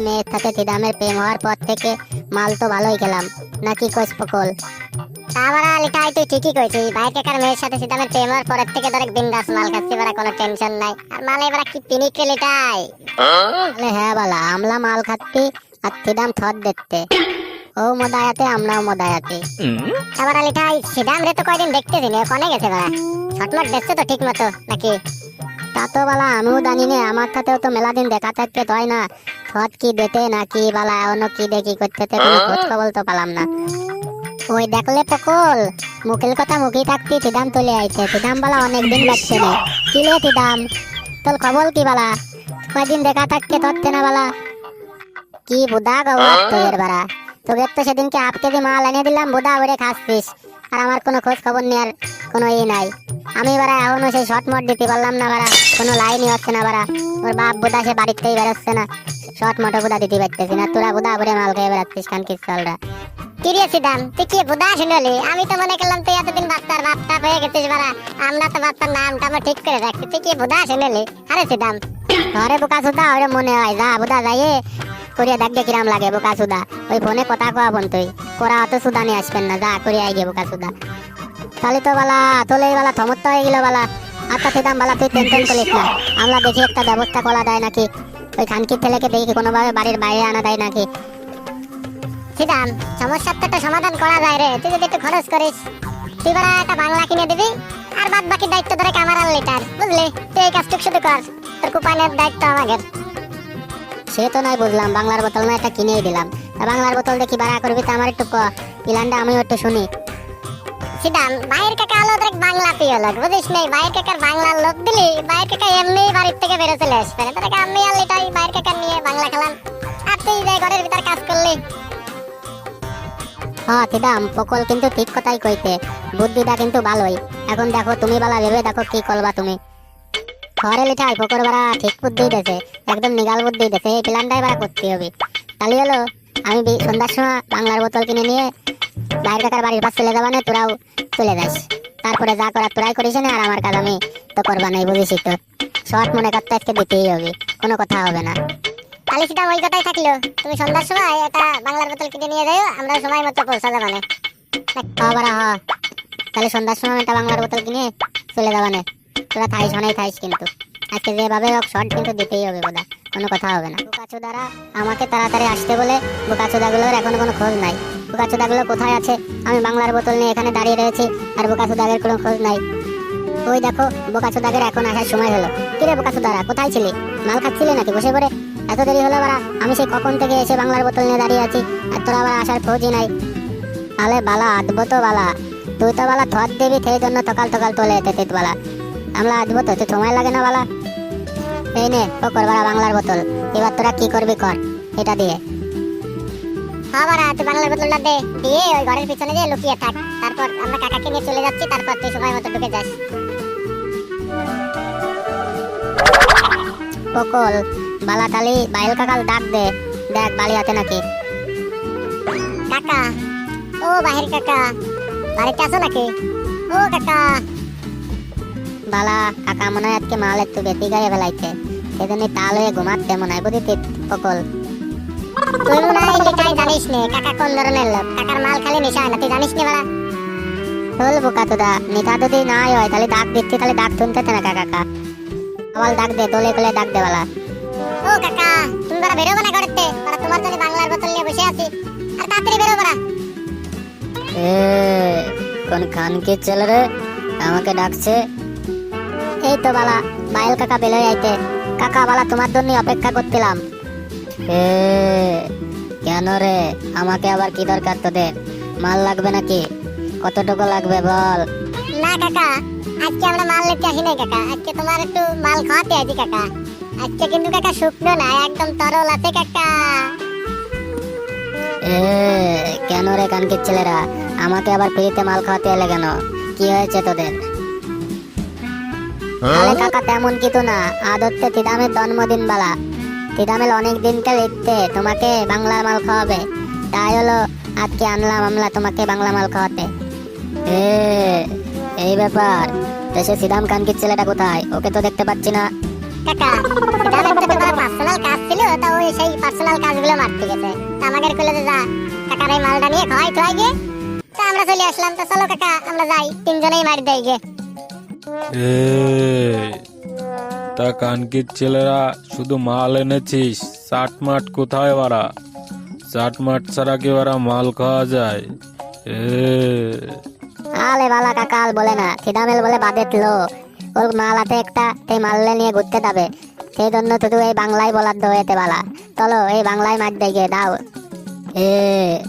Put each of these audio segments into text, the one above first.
মেয়ের সাথে সিদামের প্রেম হওয়ার পর থেকে মাল তো ভালোই খেলাম, নাকি কইস পকল? তারপরে লিটাই তুই ঠিকই কইছিস, ভাই কাকার মেয়ের সাথে সিদামের প্রেম হওয়ার পরের থেকে ডাইরেক্ট বিন্দাস মাল খাচ্ছি, এবার কোনো টেনশন নাই। আর মালে এবার কি পিনিক রে লিটাই? বলে হ্যাঁ বালা, আমলা মাল খাচ্ছি আর সিদাম থদ দেখতে। ও মদায়াতে আমরাও মদায়াতে। তারপরে লিটাই সিদাম রে তো কয়দিন দেখতেছি না, কোনে গেছে বাড়া? শটমট দেখছে তো ঠিক মতো নাকি? তা তো বালা আমিও জানি না, আমার সাথেও তো মেলা দিন দেখা থাকতে হয় না। থদ কি দেতে নাকি বালা অন্য কি দেখি করতে কোনো খোঁজ খবর তো পেলাম না। ওই দেখলে পকল, মুখের কথা মুখেই থাকতি সিদাম চলে আইছে। সিদাম বালা অনেকদিন লাগছে না। কি রে সিদাম, তোর খবর কি বালা? কয়দিন দেখা থাকতে ধরতে না বালা? কি বুদা গওয়া তোর বাড়া, তোকে তো সেদিনকে হাফ কেজি মাল এনে দিলাম, বুদা ওরে খাচ্ছিস, আর আমার কোনো খোঁজ খবর নেই, আর কোনো নাই। আমি বাড়া এখনো সেই শর্ট মট দিতে পারলাম না বাড়া, কোনো লাইনই হচ্ছে না বাড়া। ওর বাপ বুদা সে বাড়িতেই বেরোচ্ছে না, শর্ট মটো বুদা দিতে পারতেছি না। তোরা বুদা ওরে মাল খেয়ে বেড়াচ্ছিস কানকির চলরা। কি রে সিদাম, তুই কি বুদা শুনলি? আমি তো মনে করলাম তুই এতদিন বাচ্চার বাচ্চা হয়ে গেছিস বাড়া, আমরা তো বাচ্চার নামটা আমরা ঠিক করে রাখছি। তুই কি বুদা শুনলি? আরে সিদাম ঘরে বোকা সুদা ওরে মনে হয়, যা বুদা যাইয়ে করিয়া দেখবে কিরাম লাগে বোকা সুদা। ওই ফোনে কথা কওয়া বোন তুই করা অত সুদা নিয়ে আসবেন না, যা করিয়া আইগে বোকা সুদা। তাহলে তো বালা তোলে বালা থমত্ত হয়ে গেল বালা। আচ্ছা সিদাম বালা তুই টেনশন করিস না, আমরা দেখি একটা ব্যবস্থা করা যায় নাকি, ওই খানকির ছেলেকে দেখি কোনোভাবে বাড়ির বাইরে আনা যায় নাকি। সিদাম সমস্যার তো একটা সমাধান করা যায় রে, তুই যদি একটু খরচ করিস। তুই বাড়া একটা বাংলা কিনে দিবি, আর বাদ বাকি দায়িত্ব ধরে আমার আর লিটার, বুঝলি? তুই এই কাজটুকু শুধু কর, তোর কুপানের দায়িত্ব আমাদের। সে তো নাই বুঝলাম, বাংলার বোতল না একটা কিনেই দিলাম, তা বাংলার বোতল দেখি ভাড়া করবি তো আমার একটু ইলানটা আমিও একটু শুনি। সিদাম বাইরের কাকা হলো দেখ বাংলা পিও লোক, বুঝিস নাই? বাইরের কাকার বাংলার লোক দিলি বাইরের কাকা এমনি বাড়ির থেকে বেরো চলে আসবে। তোর আমি আর লিটাই বাইরের কাকা নিয়ে বাংলা খেলাম, আর তুই যাই ঘরের ভিতর কাজ করলি। হ্যাঁ সিদাম পকল কিন্তু ঠিক কথাই কইতে, বুদ্ধিটা কিন্তু ভালোই। এখন দেখো তুমি বালা ভেবে দেখো কি করবা তুমি। ঘরে লিটাই পকর বাড়া ঠিক বুদ্ধি দেছে, একদম নিগাল বুদ্ধি দেছে, এই প্ল্যানটাই বাড়া করতে হবে। তাহলে হলো আমি সন্ধ্যার সময় বাংলার বোতল কিনে নিয়ে বাইরের কাকার বাড়ির পাশ চলে যাবা না, তোরাও চলে যাস। তারপরে যা করার তোরাই করিস না, আর আমার কাজ আমি তো করবা নাই, বুঝিস তো। শর্ট মনে করতে আজকে দিতেই হবে, কোনো কথা হবে না। তাহলে সিদাম ওই কথাই থাকলো, তুমি সন্ধ্যার সময় একটা বাংলার বোতল কিনে নিয়ে যাও, আমরা সময় মতো পৌঁছা যাবো না। হ্যাঁ বাড়া হ্যাঁ, তাহলে সন্ধ্যার সময় একটা বাংলার বোতল কিনে চলে যাবা না। তোরা থাইস অনেক থাইস, কিন্তু আজকে যেভাবে হোক শর্ট কিন্তু দিতেই হবে বোধা, কোনো কথা হবে না। বোকাচোদারা আমাকে তাড়াতাড়ি আসতে বলে, বোকাচোদাগুলোর এখনো কোনো খোঁজ নাই। বোকাচোদাগুলো কোথায় আছে? আমি বাংলার বোতল নিয়ে এখানে দাঁড়িয়ে রয়েছি, আর বোকাচোদাগের কোনো খোঁজ নাই। ওই দেখো বোকাচোদাগের এখন আসার সময় হলো। কিরে বোকাচোদারা কোথায় ছিলি? মাল খাচ্ছিলি নাকি বসে পড়ে? এত দেরি হলো বাড়া, আমি সেই কখন থেকে এসে বাংলার বোতল নিয়ে দাঁড়িয়ে আছি, আর তোরা আবার আসার খোঁজই নাই। আলে বালা আদবো তো বালা, তুই তো বালা থর দেবি, সেই জন্য তকাল তকাল তোলে এতে বালা। আমরা আসবো তো, তুই সময় লাগে না বালা। এই নে পকর বাড়া বাংলার বোতল, এবার তোরা কি করবি কর এটা দিয়ে। হ্যাঁ বাড়া তুই বাংলার বোতলটা দে, দিয়ে ওই ঘরের পিছনে যে লুকিয়ে থাক, তারপর আমরা কাকাকে নিয়ে চলে যাচ্ছি, তারপর তুই সময় মতো ঢুকে যাস। পকল বালা তালি বাইল কাকাল ডাক দে, দেখ বালি আছে নাকি। কাকা, ও বাহির কাকা, বাড়িতে আছো নাকি? ও কাকা। বালা কাকা মনে হয় আজকে মাল একটু বেশি গায়ে ফেলাইছে, সেজন্য তাল হয়ে ঘুমাচ্ছে মনে হয়, বুঝিস পকল। তুই মনে হয় লিটাই জানিস নে কাকা কোন ধরনের লোক, কাকার মাল খালি নেশা হয় না, তুই জানিস নে বাড়া? চল বোকা তোদা, নেতা যদি নাই হয় তাহলে ডাক দিচ্ছি, তাহলে ডাক শুনতেছে না কাকা। আবার ডাক দে, দলে কলে ডাক দে বালা। ও কাকা, তুমি বাড়া বেরোবে না ঘরেতে? বাড়া তোমার জন্য বাংলার বোতল নিয়ে বসে আছি, আর তাড়াতাড়ি বেরো বাড়া। কোন খানকির ছেলে রে আমাকে ডাকছে? এই তো বালা বাইল কাকা বেলই আইতে। কাকা বালা তোমার জন্য অপেক্ষা করছিলাম। কেন রে, আমাকে আবার কি দরকার তোদের? মাল লাগবে নাকি? কতটুকু লাগবে বল? না কাকা, আজকে আমরা মাল নিতে আসি নাই কাকা, আজকে তোমার একটু মাল খাওয়াতে আছি কাকা। আজকে কিন্তু কাকা শুকনো না, একদম তরল আছে কাকা। কেন রে কানকির ছেলেরা, আমাকে আবার ফ্রিতে মাল খাওয়াতে এলে কেন? কি হয়েছে তোদের? আরে কাকা তেমন কিছু না, আদতে তিদামের জন্মদিন বালা, তিদামের অনেক দিনকে লিখতে তোমাকে বাংলার মাল খাওয়াবে, তাই হলো আজকে আনলাম আমলা তোমাকে বাংলা মাল খাওয়াতে। এই ব্যাপার, দেশে সিদাম কানকির ছেলেটা কোথায়? ওকে তো দেখতে পাচ্ছি না। কাকা সিদামের সাথে তোমার পার্সোনাল কাজ ছিল, তা ওই সেই পার্সোনাল কাজগুলো মারতে গেছে। তা আমাকে কইলো যে যা কাকার এই মালটা নিয়ে খাওয়াই থুয়াই গে। তা আমরা চলে আসলাম। তো চলো কাকা আমরা যাই, তিনজনেই মার দেই গে। এই, তা কানকির ছেলেরা শুধু মাল এনেছিস, চাটমাট কোথায় বাড়া? চাটমাট ছাড়া কি বাড়া মাল খাওয়া যায়? আলে বালা কাকাল বলে না, খিদামেল বলে বাদেত লো ওর মাল হাতে একটা, সেই মাললে নিয়ে ঘুরতে যাবে, সেই জন্য তুই এই বাংলায় বলার দোয়েতে বালা। চলো এই বাংলায় মার দেখে দাও।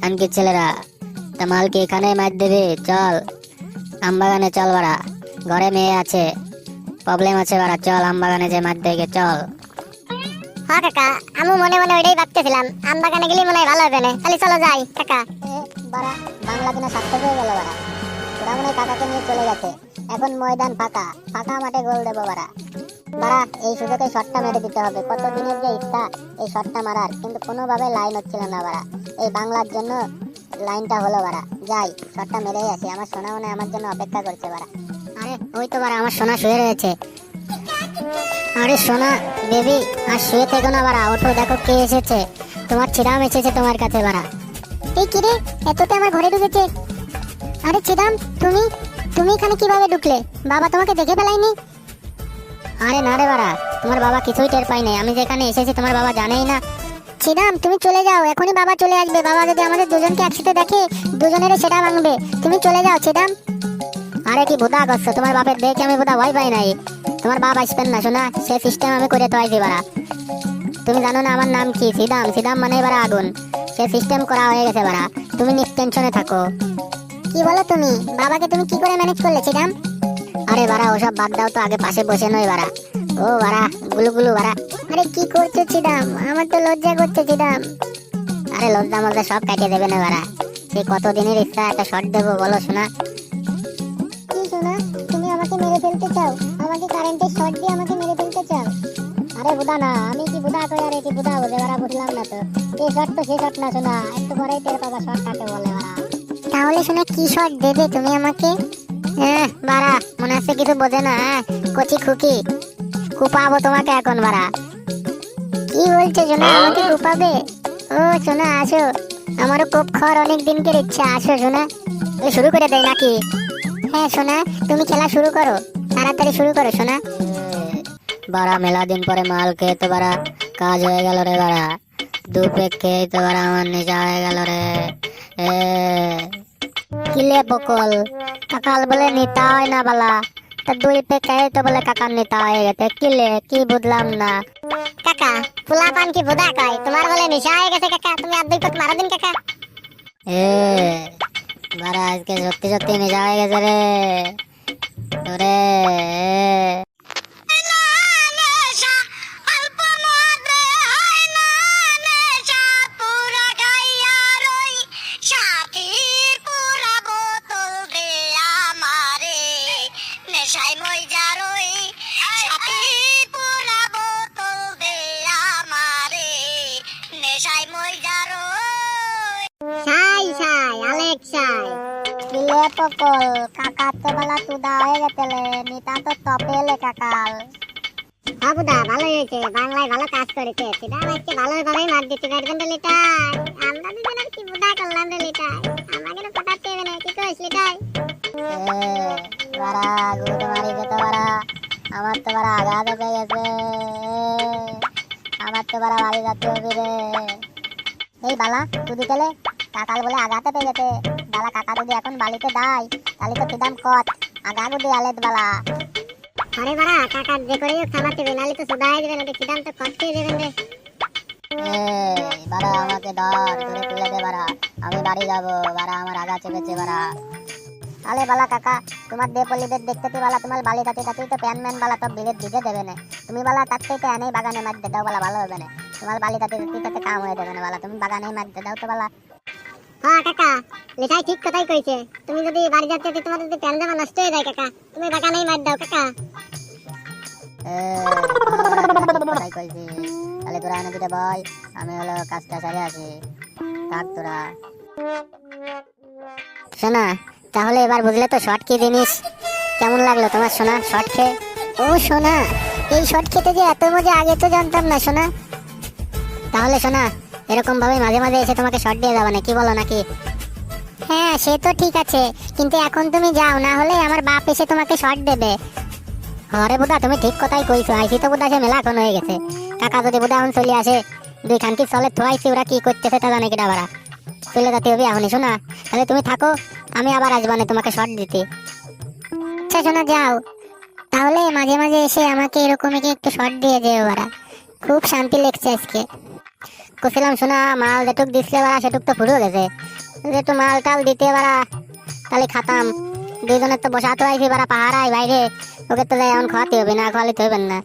কানকির ছেলেরা, তা মাল কি এখানে মার দেবে? চল আমবাগানে চল বাড়া, ঘরে মেয়ে আছে, প্রবলেম আছে বাড়া, চল আমবাগানে যে মার দেখে চল। হ্যাঁ কাকা, আমি মনে মনে ওইটাই ভাবতেছিলাম, আম বাগানে গেলে মনে হয় ভালো হবে না। তাহলে চলো যাই কাকা। বাড়া বাংলা কিনা সার্থক হয়ে গেল বাড়া, ওরা মনে হয় কাকাকে নিয়ে চলে গেছে। এখন ময়দান ফাঁকা, ফাঁকা মাঠে গোল দেবো বাড়া। বাড়া এই সুযোগে শটটা মেরে দিতে হবে, কত দিনের যে ইচ্ছা এই শটটা মারার, কিন্তু কোনোভাবে লাইন হচ্ছিল না বাড়া। এই বাংলার জন্য লাইনটা হলো বাড়া। যাই শটটা মেরেই আসি, আমার সোনা মনে হয় আমার জন্য অপেক্ষা করছে বাড়া। আরে ওই তো বাড়া আমার সোনা শুয়ে রয়েছে। আরে সোনা বেবি আর শুয়ে থেকো না বাড়া, ওঠো দেখো কে এসেছে, তোমার ছিদাম এসেছে তোমার কাছে বাড়া। এই কি রে, এততে আমার ঘরে ঢুকেছে? আরে চিদাম, তুমি তুমি এখানে কিভাবে ঢুকলে? বাবা তোমাকে দেখে ফেলাইনি? আরে না রে বাড়া, তোমার বাবা কিছুই টের পাই নাই, আমি যেখানে এসেছি তোমার বাবা জানেই না। চিদাম তুমি চলে যাও, এখনই বাবা চলে আসবে। বাবা যদি আমাদের দুজনকে একসাথে দেখে দুজনেরই সেটা ভাঙবে। তুমি চলে যাও চিদাম। আরে কি বুদা করছো, তোমার বাপের দেখে আমি বুদা ভয় পাই নাই। তোমার বাপ আসবেন না শোনা, সে সিস্টেম আমি করে তো আইছি বাড়া। তুমি জানো না আমার নাম কি? সিদাম, সিদাম মানে বাড়া আগুন, সে সিস্টেম করা হয়ে গেছে বাড়া, তুমি নিশ্টেনশনে থাকো। কি বলো তুমি? বাবাকে তুমি কি করে ম্যানেজ করলে চিদাম? আরে বাড়া ওসব বাদ দাও তো, আগে পাশে বসে নয় বাড়া। ও বাড়া গুলু গুলু বাড়া। আরে কি করছো চিদাম? আমার তো লজ্জা করছে চিদাম। আরে লজ্জা মজ্জা সব কাটিয়ে দেবে না বাড়া, সেই কতদিনের ইচ্ছা একটা শট দেবো বলো শোনা। কি শোনা, তুমি আমাকে মেরে ফেলতে চাও? আমাকে কারেন্টের শর্ট দিয়ে আমাকে মেরে ফেলতে চাও? আরে বুদা না, আমি কি বুদা কই? আরে কি বুদা বুঝে বাড়া, বুঝলাম না তো। এই শট তো সেই শট না শোনা, একটু পরেই টের পাবা শট কাকে বলে বাড়া। তাহলে শোনা কি শর্ট দেবে তুমি আমাকে? বাড়া মনে হচ্ছে কিছু বোঝে না, কচি খুকি, কুপাবো তোমাকে এখন বাড়া। কি বলছো শোনা, আমাকে কুপাবে? ও শোনা আসো, আমারও কোপ খাওয়ার অনেক দিনকের ইচ্ছা, আসো শোনা। শুরু করে দেয় নাকি? হ্যাঁ শোনা, তুমি খেলা শুরু করো, তাড়াতাড়ি শুরু করো শোনা। বাড়া মেলা দিন পরে মাল খেয়ে তো বাড়া কাজ হয়ে গেল রে বাড়া, দু পেক খেয়ে তো বাড়া আমার নেশা হয়ে গেল রে। কিলে বকল, কাকাল বলে নিতা হয় না বালা, তা দুই পেক খেয়ে তো বলে কাকার নিতা হয়ে গেছে, কিলে কি বুঝলাম না। কাকা ফুলা পান কি বোধা কয়, তোমার বলে নেশা হয়ে গেছে কাকা, তুমি আর দুই পথ মারা দিন কাকা। বাড়া আজকে সত্যি সত্যি নেশা হয়ে গেছে রে তোরে। সাই সাই আলেক সাই কিলে পকল, কাকার তো বেলা তুদা হয়ে গেছে লে, নিতা তো তপেলে কাকাল। বাবুদা ভালো হয়েছে, বাংলায় ভালো কাজ করেছে। সেটা আজকে ভালোভাবেই মার দিতে পারবেন রে লিটাই। আমরা দুজন আর কি বুদা করলাম রে লিটাই, আমাকে তো পটাতে হবে না, কি কইস লিটাই? বাড়া গুদ মারি যেত বাড়া, আমার তো বাড়া আঘাত হয়ে গেছে, আমার তো বাড়া বাড়ি যাতে হবে রে। এই বালা তুদি তেলে কাকাল বলে আঘাতে পেয়ে গেছে বালা, কাকা যদি এখন বালিতে দেয় তাহলে তো সিদাম কট আগা গুদি আলেত বালা। আরে বাড়া কাকা যে করে খাবার দেবে, নাহলে তো সুদাই দেবে না, সিদাম তো কষ্টে দেবেন রে। বাড়া আমাকে ধর ধরে তুলে দে বাড়া, আমি বাড়ি যাবো বাড়া, আমার আগা চেপেছে বাড়া। আলে বালা কাকা তোমার দে পল্লীদের দেখতে তুই বালা, তোমার বালি তাতে তাতেই তো প্যান ম্যান বালা তো বিলে দিতে দেবে না, তুমি বালা তার থেকে এনেই বাগানে মারতে দাও বালা, ভালো হবে না। তোমার বালি তাতে তাতে কাম হয়ে যাবে না বালা, তুমি বাগানেই মারতে দাও তো বালা। হ্যাঁ কাকা লিটাই ঠিক কথাই কইছে, তুমি যদি বাড়ি যাচ্ছে তোমার যদি প্যান জামা নষ্ট হয়ে যায় কাকা, তুমি বাগানেই মার দাও কাকা। তাহলে তোরা এনে দিতে বল, আমি হলো কাজটা সারে আসি, থাক তোরা। শোনা তাহলে এবার বুঝলে তো শর্ট কি জিনিস, কেমন লাগলো তোমার শোনা শর্ট খেয়ে? ও সোনা, এই শর্ট খেতে যে এত মজা আগে তো জানতাম না সোনা। তাহলে শোনা, এরকম ভাবে মাঝে মাঝে এসে তোমাকে শর্ট দিয়ে যাবে না, কি বলো নাকি? হ্যাঁ সে তো ঠিক আছে, কিন্তু এখন তুমি যাও, না হলে আমার বাপ এসে তোমাকে শর্ট দেবে। হরে বুদা, তুমি ঠিক কথাই কইছো। আইসি তো বুদা সে মেলা এখন হয়ে গেছে। কাকা যদি বুদা এখন চলে আসে, দুই খানকি চলে থোয়াইছি, ওরা কি করতেছে তা জানে কিটা বাড়া। চলে যেতে হবে এখনই শোনা। তাহলে তুমি থাকো, আমি আবার আসবো না তোমাকে শর্ট দিতে। আচ্ছা শোনা যাও, তাহলে মাঝে মাঝে এসে আমাকে এরকমই কি একটু শর্ট দিয়ে যেও বাড়া, খুব শান্তি লাগছে আজকে। কছিলাম শোনা, মাল যেটুক দিছিলে বাড়া সেটুক তো ফুরো গেছে। যেটু মাল টাল দিতে বাড়া তাহলে খাতাম। দুইজনের তো বসা তো আইছি বাড়া পাহারায় বাইরে, ওকে তো এখন খাওয়াতে হবে, না খাওয়ালে তো হবে না।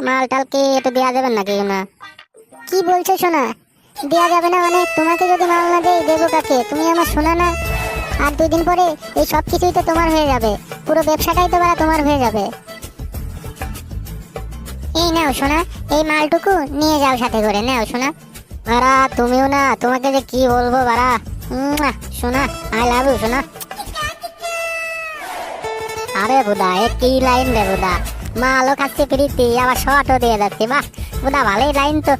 মাল টাল কি একটু দেওয়া যাবে নাকি না? কি বলছো শোনা, দেয়া যাবে না মানে? তোমাকে যদি মাল না দেই দেবো কাকে? তুমি আমার শোনা না? আর 2 দিন পরে এই সব কিছুই তো তোমার হয়ে যাবে, পুরো ব্যবসাটাই তো বাড়া তোমার হয়ে যাবে। এই নাও শোনা, এই মালটুকু নিয়ে যাও সাথে করে, নাও শোনা। বাড়া তুমিও না, তোমাকে যে কি বলবো বাড়া। শোনা, আই লাভ ইউ শোনা। আরে বুদা, এ কি লাইন রে বুদা, মালও খাচ্ছি প্রীতি, আবার শর্টও দিয়ে যাচ্ছি। বাহ বুদা, ভালোই লাইন তো।